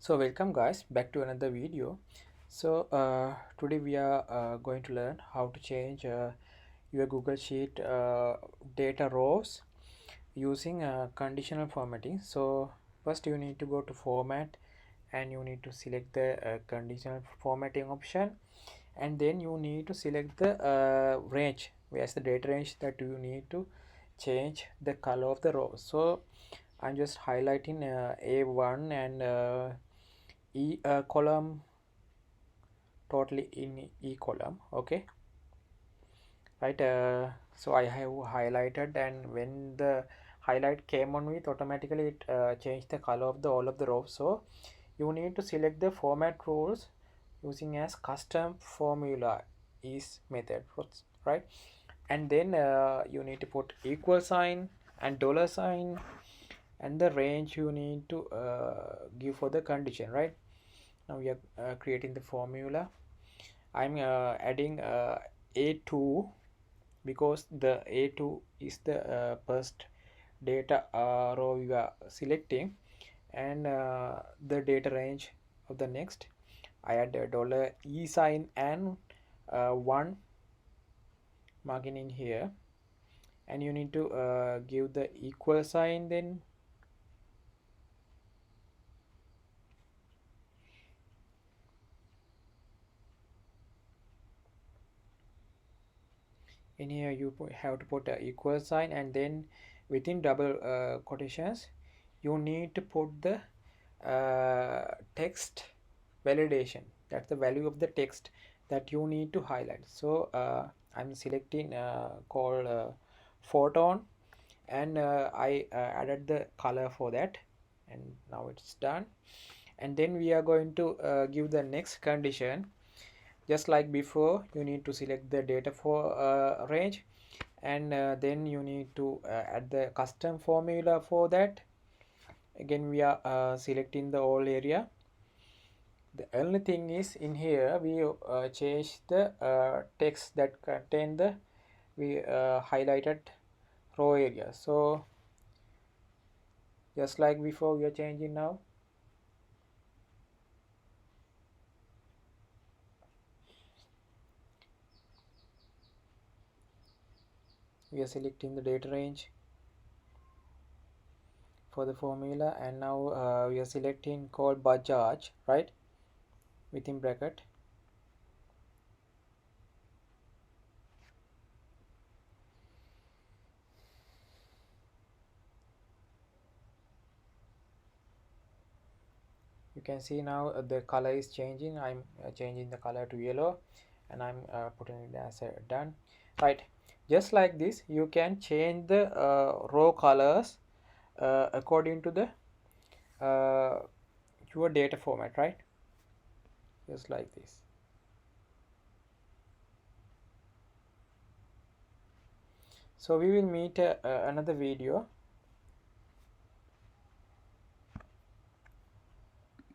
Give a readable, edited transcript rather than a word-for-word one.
So welcome guys back to another video. Today we are going to learn how to change your Google Sheet data rows using conditional formatting. So first you need to go to format and you need to select the conditional formatting option, and then you need to select the range, where's the data range that you need to change the color of the row. So I'm just highlighting A1 and column totally in E column. Okay, right. So I have highlighted, and when the highlight came on with, automatically it changed the color of the all of the rows. So you need to select the format rules using as custom formula is method, right? And then you need to put equal sign and dollar sign, and the range you need to give for the condition, right? Now we are creating the formula. I'm adding A2 because the A2 is the first data row we are selecting, and the data range of the next. I add a dollar $e sign and one marking in here, and you need to give the equal sign. Then in here you have to put a equal sign, and then within double quotations you need to put the text validation. That's the value of the text that you need to highlight. So I'm selecting called photon, and I added the color for that, and now it's done. And then we are going to give the next condition. Just like before, you need to select the data for range, and then you need to add the custom formula for that. Again we are selecting the all area. The only thing is, in here we change the text that contain the we highlighted row area. So just like before, we are changing now. We are selecting the data range for the formula, and now we are selecting called Bajaj, right, within bracket. You can see now the color is changing. I'm changing the color to yellow, and I'm putting it as a done, right? Just like this, you can change the row colors according to the your data format, right? Just like this. So we will meet another video